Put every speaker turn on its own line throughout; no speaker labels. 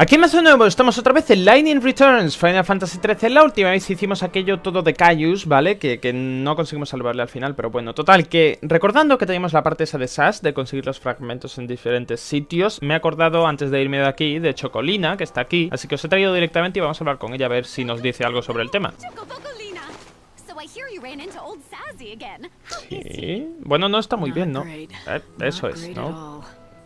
Aquí en Mazu nuevo, estamos otra vez en Lightning Returns, Final Fantasy XIII. La última vez hicimos aquello todo de Caius, ¿vale? Que no conseguimos salvarle al final, pero bueno, total, que recordando que teníamos la parte esa de SAS, de conseguir los fragmentos en diferentes sitios, me he acordado antes de irme de aquí, de Chocolina, que está aquí, así que os he traído directamente y vamos a hablar con ella a ver si nos dice algo sobre el tema. Sí, bueno, no está muy bien, ¿no? Eso es, ¿no?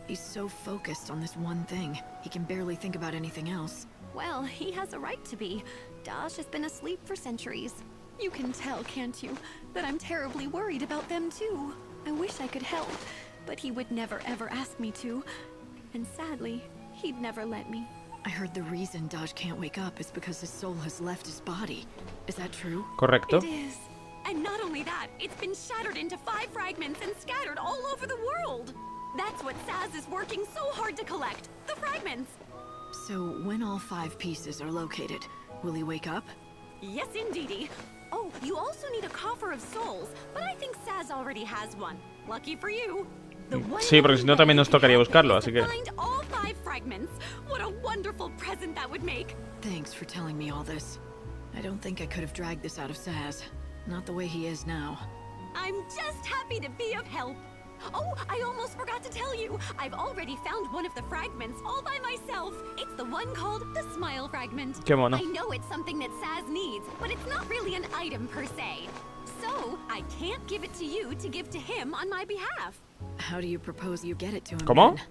He's so focused on this one thing, he can barely think about anything else.
Well, he has a right to be. Dash has been asleep for centuries. You can tell, can't you, that I'm terribly worried about them too. I wish I could help, but he would never ever ask me to. And sadly, he'd never let me.
I heard the reason Dash can't wake up is because his soul has left his body. Is that true?
Correcto.
It is. And not only that, it's been shattered into 5 fragments and scattered all over the world. That's what Saz is working so hard to collect, the fragments.
So when all 5 pieces are located, will he wake up?
Yes, indeedy. Oh, you also need a coffer of souls, but I think Saz already has one. Lucky for you.
Sí, porque si no también nos tocaría buscarlo, así que...
Find all 5 fragments. What a wonderful present that would make.
Thanks for telling me all this. I don't think I could have dragged this out of Saz. Not the way he is now.
I'm just happy to be of help. Oh, I almost forgot to tell you. I've already found one of the fragments all by myself. It's the one called the Smile Fragment.
Qué mono.
I know it's something that Saz needs, but it's not really an item per se. So, I can't give it to you to give to him on my behalf.
How do you propose you get it to him?
¿Cómo?
Then?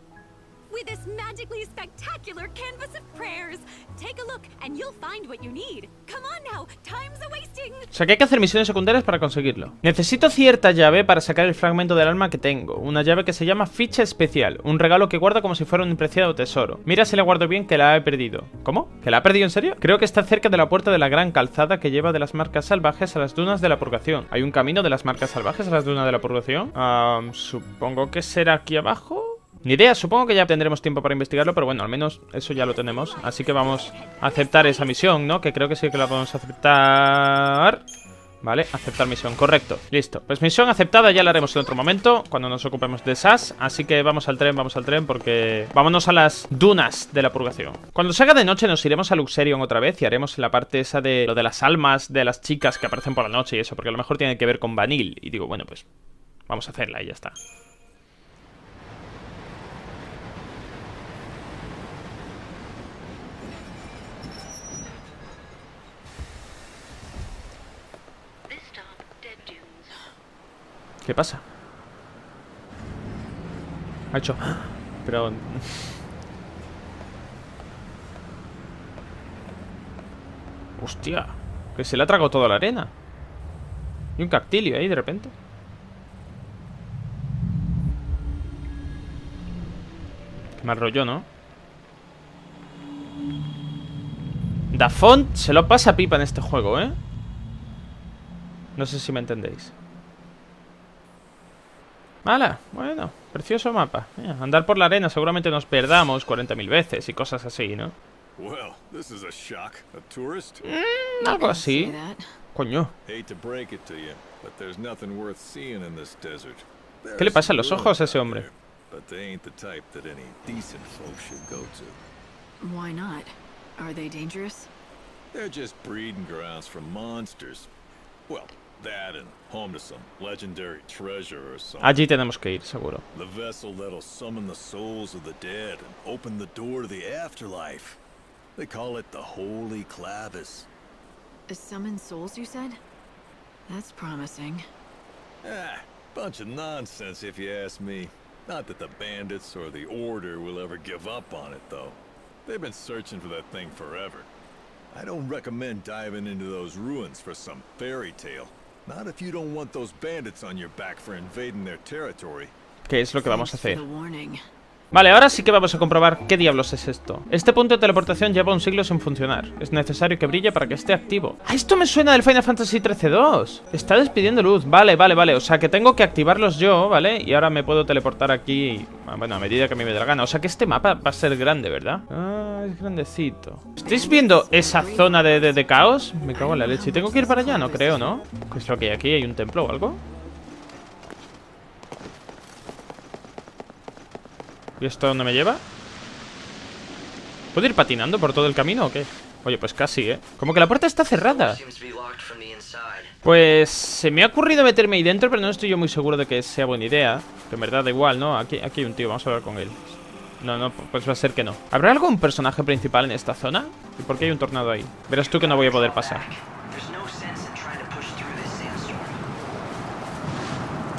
With this magically spectacular canvas of prayers. Take a look and you'll find what you need. Come on now, time's a-wasting.
O sea que hay que hacer misiones secundarias para conseguirlo. Necesito cierta llave para sacar el fragmento del alma que tengo. Una llave que se llama ficha especial. Un regalo que guarda como si fuera un preciado tesoro. Mira si la guardo bien, que la he perdido. ¿Cómo? ¿Que la ha perdido en serio? Creo que está cerca de la puerta de la gran calzada que lleva de las marcas salvajes a las dunas de la purgación. ¿Hay un camino de las marcas salvajes a las dunas de la purgación? Supongo que será aquí abajo. Ni idea, supongo que ya tendremos tiempo para investigarlo, pero bueno, al menos eso ya lo tenemos. Así que vamos a aceptar esa misión, ¿no? Que creo que sí que la podemos aceptar. Vale, aceptar misión, correcto. Listo, pues misión aceptada, ya la haremos en otro momento, cuando nos ocupemos de SAS. Así que vamos al tren, porque... vámonos a las dunas de la purgación. Cuando se haga de noche nos iremos a Luxerion otra vez y haremos la parte esa de lo de las almas de las chicas que aparecen por la noche y eso, porque a lo mejor tiene que ver con Vanille. Y digo, bueno, pues vamos a hacerla y ya está. ¿Qué pasa? Ha hecho... Pero... Hostia, que se le ha tragado toda la arena. Y un cactilio ahí de repente. Qué mal rollo, ¿no? Dafont se lo pasa pipa en este juego, ¿eh? No sé si me entendéis. ¡Hala! Bueno, precioso mapa. Andar por la arena seguramente nos perdamos 40.000 veces y cosas así, ¿no? Algo así. Coño. ¿Qué le pasa en los ojos a ese hombre?
Why not? Are they dangerous?
They're just breeding grounds for monsters. Well, that and home to some legendary treasure or something.
Allí tenemos que ir, seguro.
The vessel that'll summon the souls of the dead and open the door to the afterlife. They call it the Holy Clavis.
Summon souls, you said? That's promising.
Bunch of nonsense if you ask me. Not that the bandits or the Order will ever give up on it, though. They've been searching for that thing forever. I don't recommend diving into those ruins for some fairy tale. Not if you don't want those bandits on your back for invading their territory.
¿Qué es lo que vamos a hacer? Vale, ahora sí que vamos a comprobar qué diablos es esto. Este punto de teleportación lleva un siglo sin funcionar. Es necesario que brille para que esté activo. ¡Ah, esto me suena del Final Fantasy XIII-2! Está despidiendo luz. Vale. O sea que tengo que activarlos yo, ¿vale? Y ahora me puedo teleportar aquí, bueno, a medida que a mí me dé la gana. O sea que este mapa va a ser grande, ¿verdad? Ah, es grandecito. ¿Estáis viendo esa zona de caos? Me cago en la leche. ¿Tengo que ir para allá? No creo, ¿no? ¿Qué es lo que hay aquí? ¿Hay un templo o algo? ¿Y esto dónde me lleva? ¿Puedo ir patinando por todo el camino o qué? Oye, pues casi, ¿eh? Como que la puerta está cerrada. Pues se me ha ocurrido meterme ahí dentro, pero no estoy yo muy seguro de que sea buena idea. Que en verdad da igual, ¿no? Aquí hay un tío, vamos a hablar con él. No, pues va a ser que no. ¿Habrá algún personaje principal en esta zona? ¿Y por qué hay un tornado ahí? Verás tú que no voy a poder pasar.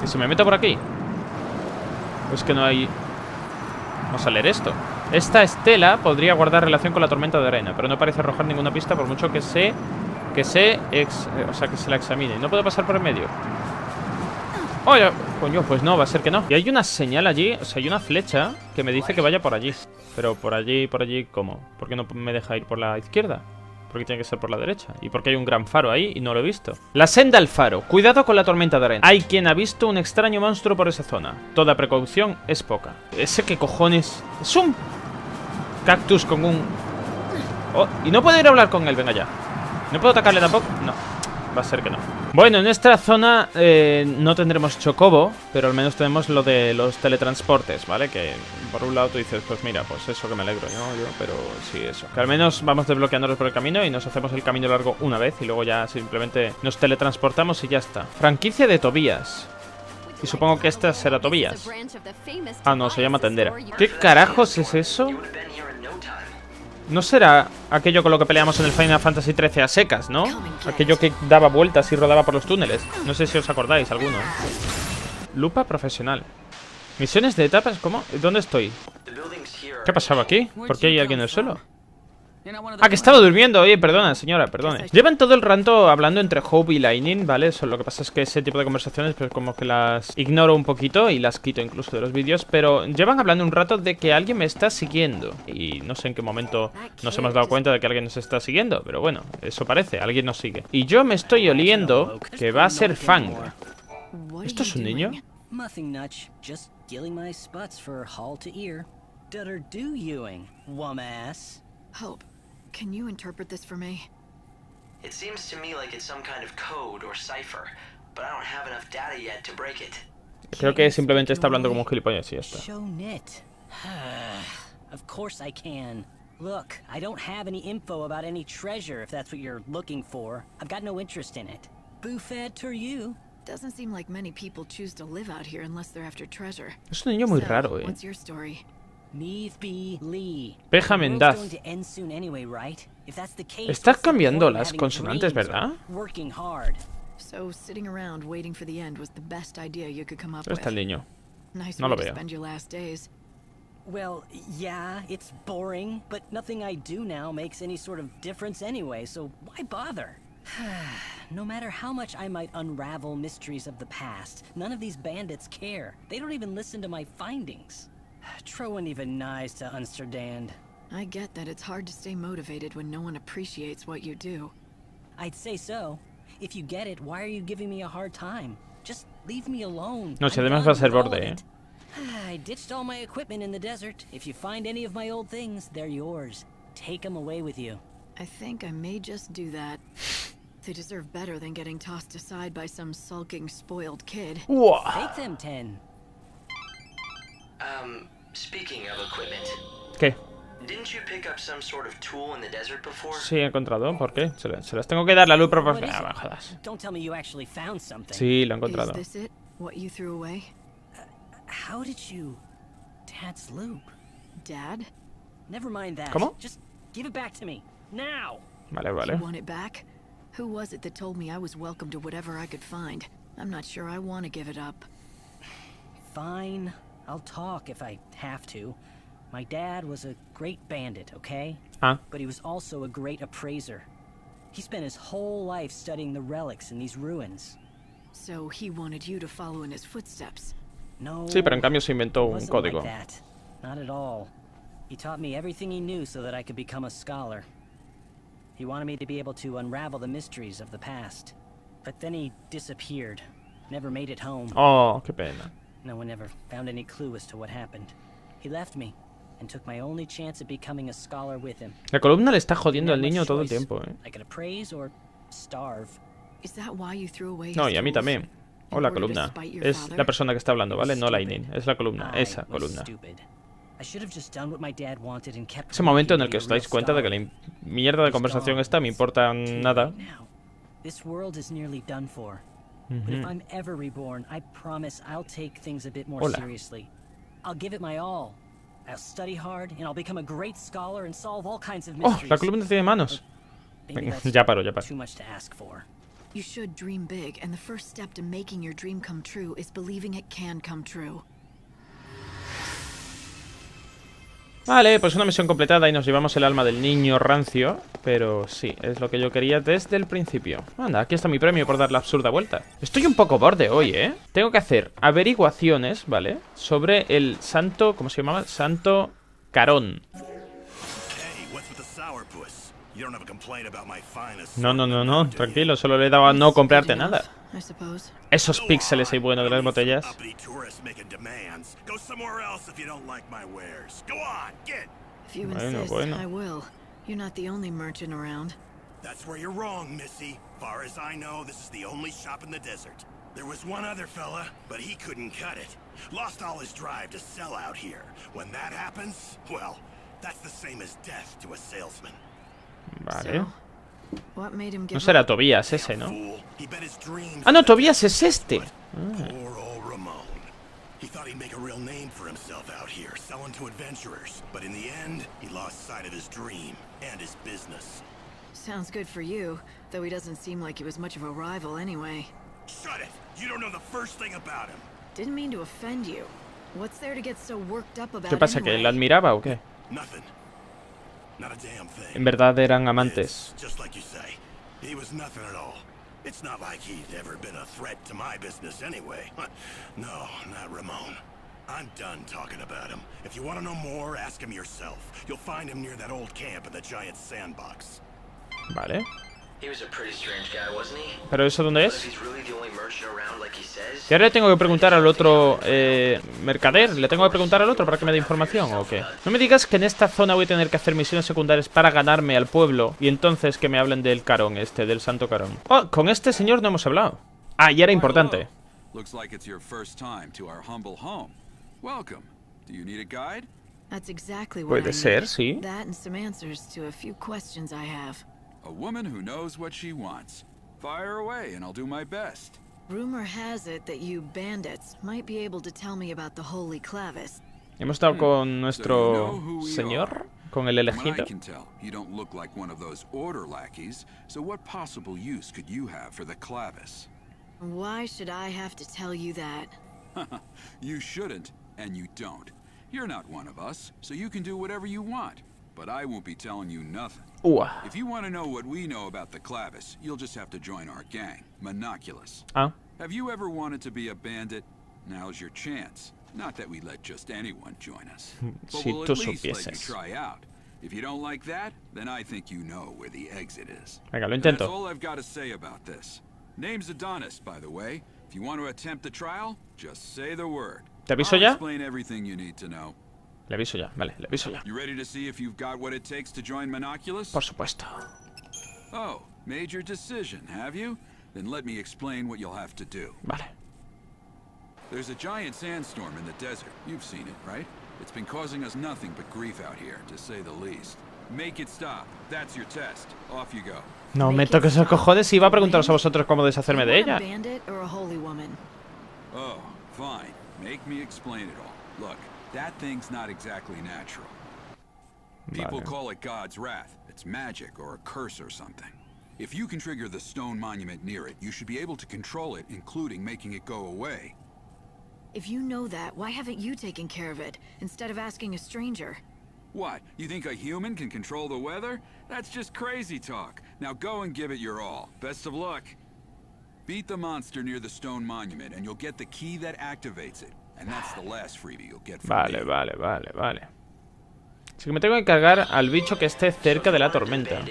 ¿Y si me meto por aquí? Pues que no hay... Vamos a leer esto. Esta estela podría guardar relación con la tormenta de arena, pero no parece arrojar ninguna pista por mucho que se la examine. No puedo pasar por el medio. Oye, coño, pues no, va a ser que no. Y hay una señal allí, o sea, hay una flecha que me dice que vaya por allí. Pero por allí, ¿cómo? ¿Por qué no me deja ir por la izquierda? Porque tiene que ser por la derecha. Y porque hay un gran faro ahí y no lo he visto. La senda al faro. Cuidado con la tormenta de arena. Hay quien ha visto un extraño monstruo por esa zona. Toda precaución es poca. ¿Ese qué cojones? Es un cactus con un... Oh, y no puedo ir a hablar con él, venga ya. ¿No puedo atacarle tampoco? No, va a ser que no. Bueno, en esta zona no tendremos chocobo, pero al menos tenemos lo de los teletransportes, ¿vale? Que por un lado tú dices, pues mira, pues eso que me alegro, ¿no? Yo, pero sí, eso. Que al menos vamos desbloqueándonos por el camino y nos hacemos el camino largo una vez y luego ya simplemente nos teletransportamos y ya está. Franquicia de Tobías. Y supongo que esta será Tobías. Ah, no, se llama Tendera. ¿Qué carajos es eso? ¿No será aquello con lo que peleamos en el Final Fantasy XIII a secas, no? Aquello que daba vueltas y rodaba por los túneles. No sé si os acordáis, alguno. Lupa profesional. Misiones de etapas, ¿cómo? ¿Dónde estoy? ¿Qué ha pasado aquí? ¿Por qué hay alguien en el suelo? Ah, que estaba durmiendo. Oye, perdona, señora, perdone. Llevan todo el rato hablando entre Hope y Lightning, ¿vale? Eso, lo que pasa es que ese tipo de conversaciones pues como que las ignoro un poquito y las quito incluso de los vídeos. Pero llevan hablando un rato de que alguien me está siguiendo. Y no sé en qué momento nos hemos dado cuenta de que alguien nos está siguiendo. Pero bueno, eso parece, alguien nos sigue. Y yo me estoy oliendo que va a ser Fang. ¿Esto es un niño?
Hope, can you interpret this for me?
It seems to me like it's some kind of code or cipher, but I don't have enough data yet to break it.
Creo que simplemente está hablando como un gilipollas y ya está.
Of course I can. Look, I don't have any info about any treasure if that's what you're looking for. I've got no interest in it. Buffet to you.
Doesn't seem like many people choose to live out here unless they're after treasure.
Es un niño muy raro,
What's your story?
Peja Mendaz. Estás cambiando las consonantes, ¿verdad? ¿Dónde está el niño? No lo veo.
Well, yeah, it's boring, but nothing I do now makes any sort of difference anyway, so why bother? No matter how much I might unravel mysteries of the past, none of these bandits care. They don't even listen to my findings. Troen even nice to understand.
I get that it's hard to stay motivated when no one appreciates what you do.
I'd say so. If you get it, why are you giving me a hard time? Just leave me alone.
No, si además va a ser borde, ¿eh?
I ditched all my equipment in the desert. If you find any of my old things, they're yours. Take them away with you.
I think I may just do that. They deserve better than getting tossed aside by some sulking, spoiled kid.
Take them, 10.
Speaking of equipment.
¿Qué?
Didn't you pick up some sort of tool in the desert before?
Sí, he encontrado. ¿Por qué? Se las tengo que dar la luz proporcional. Ah, jodas.
Don't tell me you actually found something.
Sí, lo he encontrado.
Is this it? What you threw away?
How did you... Dad's loop.
Dad?
Never mind that.
¿Cómo?
Just give it back to me. Now.
Vale, vale.
You want it back? Who was it that told me I was welcome to whatever I could find? I'm not sure I want to give it up.
Fine. I'll talk if I have to. My dad was a great bandit, okay?
Ah.
But he was also a great appraiser. He spent his whole life studying the relics in these ruins.
So he wanted you to follow in his footsteps.
No.
Sí, pero en cambio se inventó un
wasn't
código.
Like that. Not at all. He taught me everything he knew so that I could become a scholar. He wanted me to be able to unravel the mysteries of the past. But then he disappeared. Never made it home.
Oh, qué pena.
No one ever found any clue as to what happened. He left me and took my only chance at becoming a scholar with him.
La columna le está jodiendo al niño todo el tiempo, ¿eh?
I could appraise or starve.
Is that why you threw away
No,
his
y a mí
tools?
también. O la columna. Es la persona que está hablando, ¿vale? No Lightning. Es la columna. Esa columna. Ese momento en el que os dais cuenta de que la mierda de conversación esta me importa nada.
This world is nearly done for. But if I'm ever reborn, I promise I'll take things a bit more seriously. I'll give it my all. I'll study hard and I'll become a great scholar and solve all kinds of mysteries.
La columna tiene manos. Venga, ya paro.
Too much to ask for.
You should dream big, and the first step to making your dream come true is believing it can come true.
Vale, pues una misión completada y nos llevamos el alma del niño rancio. Pero sí, es lo que yo quería desde el principio. Anda, aquí está mi premio por dar la absurda vuelta. Estoy un poco borde hoy, ¿eh? Tengo que hacer averiguaciones, ¿vale? Sobre el santo... ¿Cómo se llamaba? Santo Carón. No, tranquilo, solo le he dado a no comprarte nada. Esos píxeles ahí buenos de las botellas. Bueno.
You're not the only merchant around.
That's where you're wrong, Missy. Far as I know, this is the only shop in the desert. There was one other fella, but he couldn't cut it. Lost all his drive to sell out here. When that happens, well, that's the same as death to a salesman.
Vale.
What made him give
No será Tobías ese, ¿no? Ah, no, Tobías es este.
Poor old Ramon. He thought he'd make a real name for himself out here, selling to adventurers. But in the end, he lost sight of his dream and his business.
Sounds good for you, though he doesn't seem like he was much of a rival anyway.
Shut it! You don't know the first thing about him.
Didn't mean to offend you. What's there to get so worked up about?
¿Qué pasa? ¿Que él la admiraba o qué?
Nothing. Not a damn thing.
En verdad eran amantes.
Just like you say. He was nothing at all. It's not like he'd ever been a threat to my business anyway. No, not Ramon. I'm done talking about him. If you want to know more, ask him yourself. You'll find him near that old camp in the giant sandbox.
Vale.
He was a pretty strange guy, wasn't he?
¿Pero eso dónde es?
But if he's really the only merchant around like he says.
Y ahora le tengo que preguntar al otro mercader. ¿Le tengo que preguntar al otro para que me dé información o qué? No me digas que en esta zona voy a tener que hacer misiones secundarias para ganarme al pueblo. Y entonces que me hablen del Carón este, del Santo Carón. Oh, con este señor no hemos hablado. Ah, y era importante.
Looks like it's your first time to our humble home. Welcome. Do you need a guide?
That's exactly what
Puede ser, sí.
That and some answers to a few questions I have.
A woman who knows what she wants. Fire away and I'll do my best.
Rumor has it that you bandits might be able to tell me about the Holy Clavis.
Hemos estado con nuestro señor, con el elegido.
I can tell you don't look like one of those order lackeys, so what possible use could you have for the clavis?
Why should I have to tell you that?
You shouldn't, and you don't. You're not one of us, so you can do whatever you want. But I won't be telling you nothing. If you want to know what we know about the clavis, you'll just have to join our gang, Monoculus.
Ah.
Have you ever wanted to be a bandit? Now's your chance. Not that we let just anyone join us. But we'll at least let you try out. If you don't like that, then I think you know where the exit is.
Venga, lo intento.
That's all I've got to say about this. Name's Adonis, by the way. If you want to attempt the trial, just say the word.
¿Te aviso ya?
I'll explain everything you need to know.
Le aviso ya, vale, le aviso ya.
You ready to see if you've got what it takes to join Monoculus?
Por supuesto.
Oh, made your decision, have you? Then let me explain what you'll have to do.
Vale.
There's a giant sandstorm in the desert. You've seen it, right? It's been causing us nothing but grief out here, to say the least. Make it stop. That's your test. Off you go.
No me toques los cojones y iba a preguntaros a vosotros cómo deshacerme de ella.
Oh, fine. Make me explain it all. Look, that thing's not exactly natural. People call it God's wrath. It's magic or a curse or something. If you can trigger the stone monument near it, you should be able to control it, including making it go away.
If you know that, why haven't you taken care of it, instead of asking a stranger?
What, you think a human can control the weather? That's just crazy talk. Now go and give it your all. Best of luck. Beat the monster near the stone monument, and you'll get the key that activates it. And that's the last freebie you'll get from me.
Vale. Así que me tengo que cargar al bicho que esté cerca de la tormenta.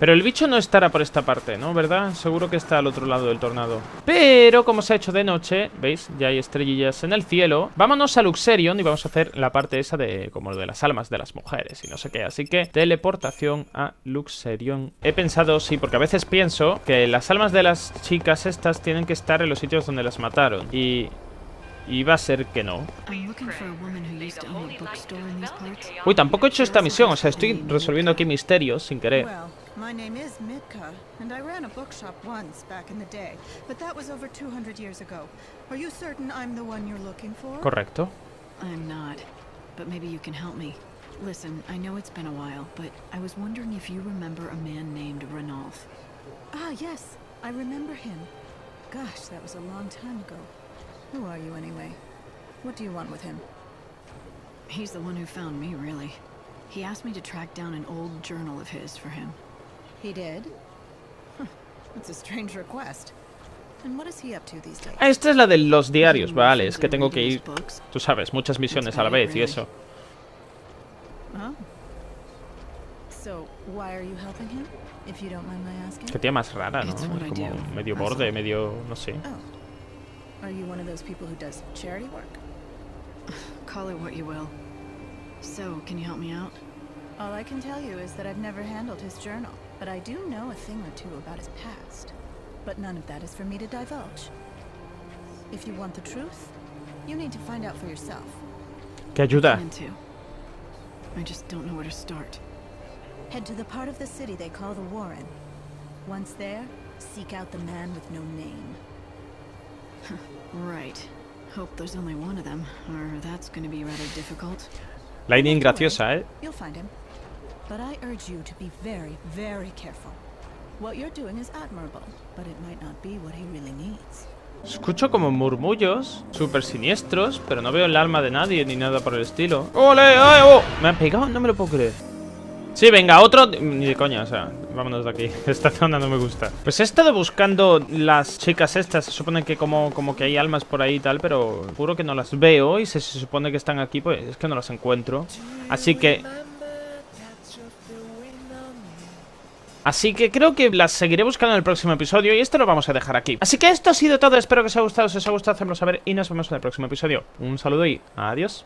Pero el bicho no estará por esta parte, ¿no? ¿Verdad? Seguro que está al otro lado del tornado. Pero como se ha hecho de noche, ¿veis? Ya hay estrellillas en el cielo. Vámonos a Luxerion y vamos a hacer la parte esa de como de las almas de las mujeres y no sé qué. Así que teleportación a Luxerion. He pensado, sí, porque a veces pienso que las almas de las chicas estas tienen que estar en los sitios donde las mataron. Y va a ser que no. Uy, tampoco he hecho esta misión, o sea, estoy resolviendo aquí misterios sin querer.
My name is Mitka, and I ran a bookshop once back in the day, but that was over 200 years ago. Are you certain I'm the one you're looking for?
Correcto.
I'm not, but maybe you can help me. Listen, I know it's been a while, but I was wondering if you remember a man named Ranulf.
Ah, yes, I remember him. Gosh, that was a long time ago. Who are you anyway? What do you want with him?
He's the one who found me, really. He asked me to track down an old journal of his for him.
He did? That's a strange request. And what is he up to these days?
Esta es la de los diarios, vale, es que tengo que ir, tú sabes, muchas misiones a la vez y eso.
Oh. So, why are you helping him? If you don't mind my asking.
Qué tía más rara, ¿no? Como medio borde, medio, no sé.
Oh. Are you one of those people who does charity work?
Call it what you will. So, can you help me out?
All I can tell you is that I've never handled his journal, but I do know a thing or two about his past. But none of that is for me to divulge. If you want the truth, you need to find out for yourself.
¿Qué ayuda?
I just don't know where to start.
Head to the part of the city they call the Warren. Once there, seek out the man with no name.
Right. Hope there's only one of them, or that's going to be rather difficult.
Lightning graciosa, ¿eh?
You'll find him. But I urge you to be very, very careful. What you're doing is admirable, but it might not be what he really needs.
Escucho como murmullos súper siniestros, pero no veo el alma de nadie ni nada por el estilo. ¡Ole! ¡Ay! ¡Oh! Me han pegado, no me lo puedo creer. Sí, venga, otro... Ni de coña, o sea, vámonos de aquí. Esta zona no me gusta. Pues he estado buscando las chicas estas. Se supone que como que hay almas por ahí y tal, pero juro que no las veo. Y se supone que están aquí, pues es que no las encuentro. Así que creo que las seguiré buscando en el próximo episodio. Y esto lo vamos a dejar aquí. Así que esto ha sido todo. Espero que os haya gustado. Si os ha gustado, hacedmelo saber. Y nos vemos en el próximo episodio. Un saludo y adiós.